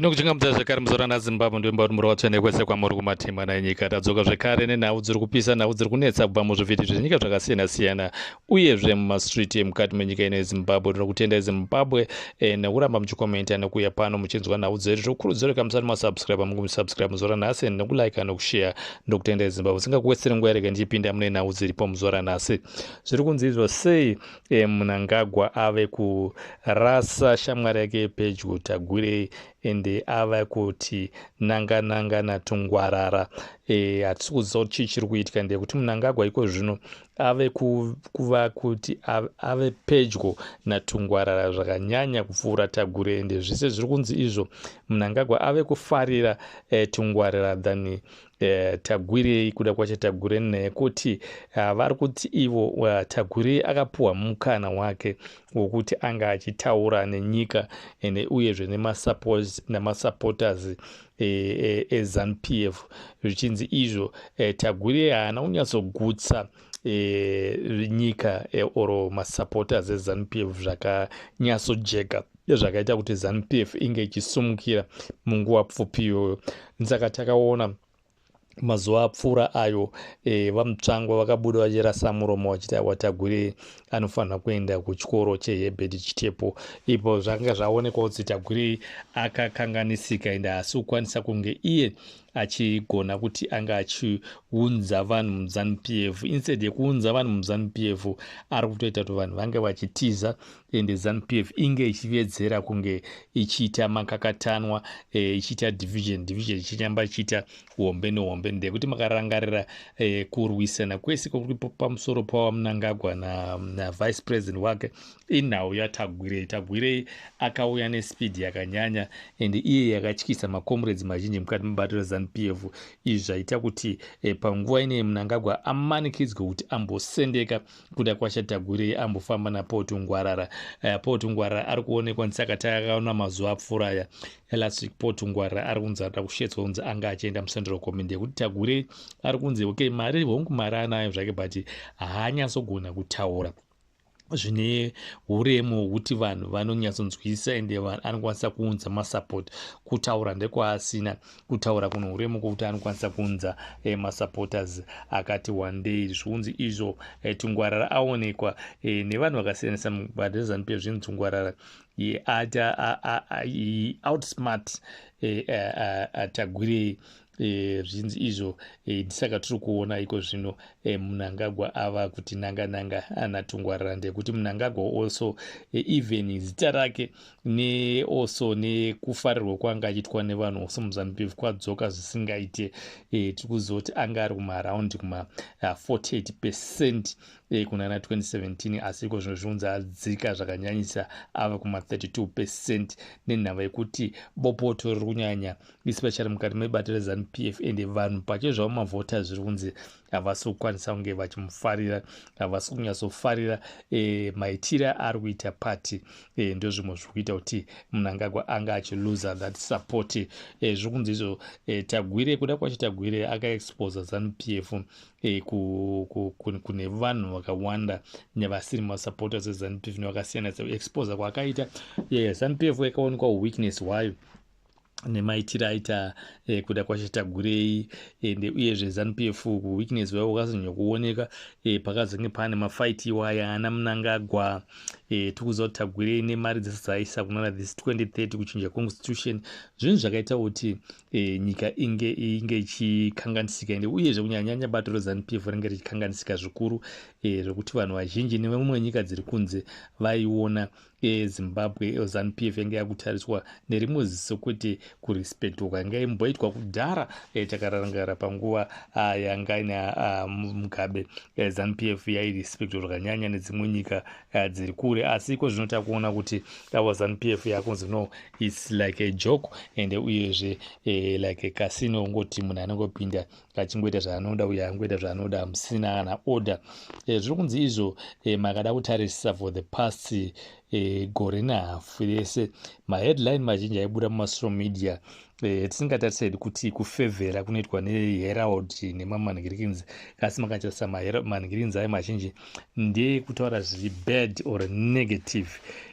Ndinokuchingamidza zvekare muzora naZimbabwe ndoimba kuti muri watsvene kwese kwamuri kumatima nenyika. Tadzoka zvekare nenhau dziri kupisa, nhau dziri kunetsa kubva muzvivhiti zvenyika zvakasiyana siyana uyezve mumastriti emukati menyika ino yeZimbabwe. Tinokutendai Zimbabwe nekuramba muchikomenta nekuuya pano muchinzwa nhau dzedu. Tinokurudzirwa musati masubscribe mukusubscribe muzora nhasi nekulike nekushare. Ndokutendai Zimbabwe. Singakuweseri nguva rega ndichipinda mune nhau dziripo muzora nhasi. Zviri kunzi izvo sei Mnangagwa ave kurasa shamwari yake yepedyo Tagwire ende ava kuti nanga naTungwarara. Hatisi kuziva kuti chii chiri kuitika, ndekuti Mnangagwa iko zvino ave kuva kuti ave pedyo naTungwarara zvakanyanya kupfuura Tagwire, ende zvese zviri kunzi izvo Mnangagwa ave kufarira Tungwarara than Tagwire. Kuda kwacho Tagwire nekuti vari kuti ivo Tagwire akapuhwa mukana wake wokuti anga achitaura nenyika uyezve nemasupporters eZANU-PF zvichinzi izvo Tagwire haana kunyatsogutsa nyika oro masupporters eZANU-PF zvakanyatsojeka zvakaita kuti ZANU-PF inge ichisumukira munguva pfupi iyoyo. Saka takaona mazuva apfuura ayo vamutsvangwa vakabuda vachirasa muromo vachiti Tagwire anofanira kuenda kuchikoro cheHerbert Chitepo. Ipo zvanga zvaonekwa kuti Tagwire akakanganisika ende haasi kukwanisa kunge iye achigona kuti anga achiunza vanhu muZANU-PF. Instead yekuunza vanhu muZANU-PF ari kutoita kuti vanhu vange vachitiza ende ZANU-PF inge ichiwedzera kunge ichiita makakatanwa, ichiita division ichinyamba ichiita hombe nehombe. Ndekuti makarangarira kurwisana kwese kuri pamusoro paMnangagwa navice president wake inhau yaTagwire. Tagwire akauya nespidi yakanyanya ende iye yakatyisa makomrades mazhinji mukati mebato reZANU-PF. Izvi zvaita kuti panguva ine Mnangagwa amanikidzwe kuti ambosendeka kuda kwacha Tagwire ambofamba naPaul Tungwarara. Paul Tungwarara ari kuonekwa saka takaona mazuva apfuura aya last week Paul Tungwarara ari kunzi arida kushetswa kunzi anga achienda muCentral Command, yekuti Tagwire ari kunzi okay mari hongu mari anayo zvake but haanyatsogona kutaura zvine uremu hwokuti vanhu vanonyatsonzwisisa ende vanhu anokwanisa kuunza masupport. Kutaura ndekwaasina, kutaura kuno uremu kwokuti anokwanisa kuunza masupporters akati one day. Zviunzi izvo Tungwarara aonekwa nevanhu vakasiyana siyana mubato reZANU-PF. Zvinhu Tungwarara outsmart Tagwire. Zvinzi izvo ndisaka tiri kuona iko zvino Mnangagwa ava kuti nanga naTungwarara, ndekuti Mnangagwa also even zita rake also nekufarirwa kwanga achiitwa nevanhu also muZANU-PF kwadzoka zvisingaite. Tiri kuziva kuti anga ari kumaraundi kuma 48% kuna 2017, asi iko zvino zvinonzi adzika zvakanyanyisa ava kuma 32% nenhava yekuti bopoto riri kunyanya especially mukati mebato reZANU-PF ende vanhu pache zvavo mavhota zviri kunzi havasi kukwanisa kunge vachimufarira, havasi kunyatsofarira maitira ari kuita pati. Ndo zvimwe zviri kuita kuti Mnangagwa anga achiluza that support. Zviri kunzi izvo Tagwire, kuda kwacho Tagwire akaexposa ZANU-PF kune vanhu vakawanda nevasiri masupporters eZANU-PF nevakasiyana siyana. Exposa kwakaita ZANU-PF yakaonekwa weakness hwayo nemaitiro aita kuda kwacho Tagwire ende uyezve ZANU-PF weakness hwayo wakazonyokuoneka pakazenge pane mafight iwaya ana Mnangagwa. Tikuziva kuti Tagwire nemari dzese dzaaisa kunana this 2030 kuchinja constitution, zvinhu zvakaita kuti nyika inge ichikanganisika ende uyezve kunyanyanya bato reZANU-PF ringe richikanganisika zvikuru zvokuti vanhu vazhinji nevemwe nyika dziri kunze vaiona Zimbabwe ZANU-PF yange yakutariswa nerimwe ziso kwete kurispektwa kwanga imboitwa kudhara. Takarangara panguva yanga ina Mugabe ZANU-PF yairispektwa zvakanyanya nedzimwe nyika dziri kure, asi iko zvino takuona kuti ava ZANU-PF yakunzi no it's like a joke ende uyezve like a casino, ngoti munhu anongopinda achingoita zvaanoda uye angoita zvaanoda hamusina ana order. Zviri kunzi izvo makada kutarisisa for the past gore nehafu rese maheadline mazhinji aibuda mumasocial media tisingatarisiri kuti kufevhera kunoitwa neHerald nemamanhirikins, kasi makatarisa mamanhirikins ayo mazhinji ndekutaura zviri bad or negative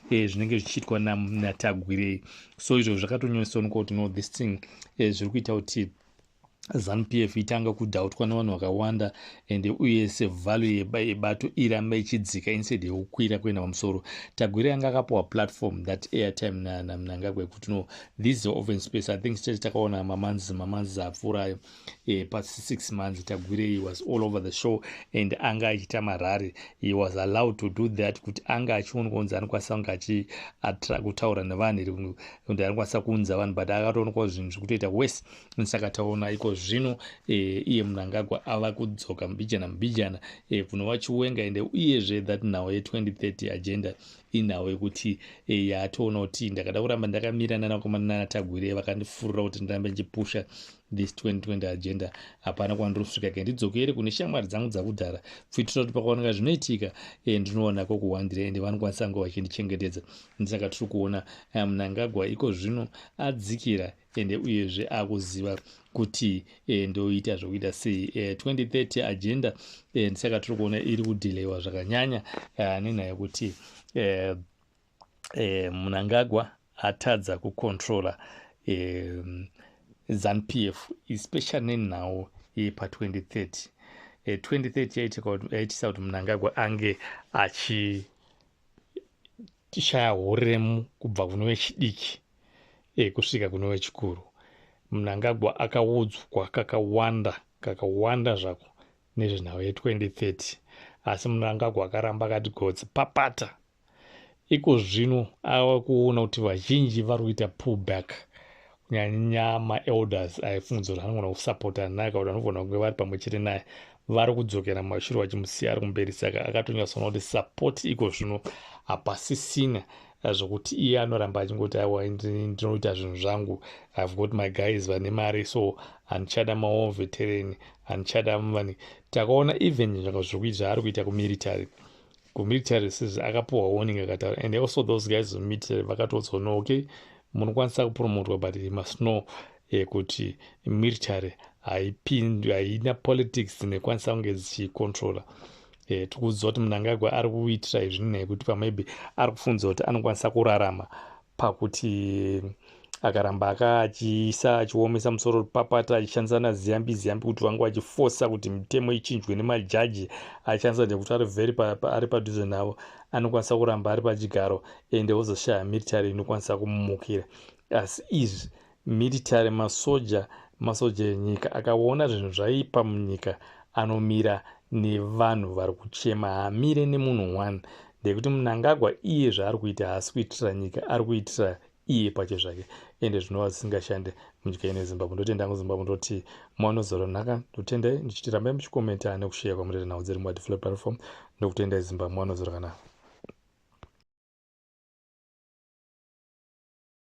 zvinenge zvichiitwa naTagwirei. So izvo zvakatonyanyisa kuti no this thing zviri kuita kuti ZANU-PF itanga kudhautwa navanhu vakawanda ende uye sevalue yebato iramba ichidzika instead yekukwira kuenda pamusoro. Tagwirei anga akapiwa platform that airtime naMnangagwa kuti no this is open space. I think takaona mamanzi apfuurayo past 6 months Tagwirei was all over the show and anga achiita marari. He was allowed to do that kuti anga achiona kunzi anokwanisa kunge kutaura nevanhu kuti anokwanisa kuunza vanhu but akatoonekwa zvinhu zvikutoita worse. Saka taona iko zvino iye Mnangagwa ava kudzoka mbijana kunova chiwenga ende uyezve that nhau ye2030 agenda inhau yekuti yatoona kuti ndakada kuramba ndakamirana naTagwirei vakandifurira kuti ndirambe ndichipusha this 2020 agenda hapana kwandiri kendidzokere kune shamwari dzangu dzakudhara kuitira kuti pakaoneka zvinoitika ndinoona kokuwandira ende vanokwanisa kunge vachindichengetedza. Saka tiri kuona Mnangagwa iko zvino adzikira ende uyezve akuziva kuti ndoita zvokuita sei 2030 agenda. Saka tiri kuona iri kudhileyiwa zvakanyanya nenyaya yekuti Mnangagwa atadza kucontrola ZANU-PF especially nenhau yepa2030. 2030 yaitisa kuti Mnangagwa ange achishaya horemu kubva kuno wechidiki kusvika kuno wechikuru. Mnangagwa akaudzwa kakawanda zvako nezvenhau ye2030 asi Mnangagwa akaramba akati gotsi papata. Iko zvino ava kuona kuti vazhinji vari kuita pullback kunyanya maelders aifunza kuti anogona kusapota naye kana kuti anogona kunge vari pamwe chete naye vari kudzokera mumashure vachimusiya ari kumberi. Saka akatonyatsoona kuti support iko zvino hapasisina zvokuti iye anoramba achingoti aiwa ndinoita zvinhu zvangu, I've got my guys vane mari so handichada mawo veteran handichada muvani. Takaona even zviri kuita kumilitary season akapuwa warning akataura and also those guys military vakatodzwa no okay munokwanisa kupromotwa but you must know kuti military haina politics dzinokwanisa kunge dzichicontrola. Tikuziva kuti Mnangagwa ari kuitira izvi nenyaya yekuti pamaybe ari kufunza kuti anokwanisa kurarama pakuti akaramba achiomesa musoro papata achishandisa naziyambi kuti vange vachifosa kuti mitemo ichinjwe nemajaji achishandisa nekuti ari padhuze navo anokwanisa kuramba ari pachigaro ende ozoshaya military inokwanisa kumumukira. Asi izvi military masoja enyika akaona zvinhu zvaipa munyika anomira nevanhu vari kuchema, haamire nemunhu one. Ndekuti Mnangagwa iye zvaari kuita haasi kuitira nyika, ari kuitira iye pache zvake ende zvinova zvisingashande munyika ine Zimbabwe. Ndotenda hangu Zimbabwe ndoti mwanozoro nhaka ndotendai ndichiti rambai muchikomenta nekushare kwamuri nhau dzedu muadiflo platform. Ndokutendai Zimbabwe mwanozoro kanaka.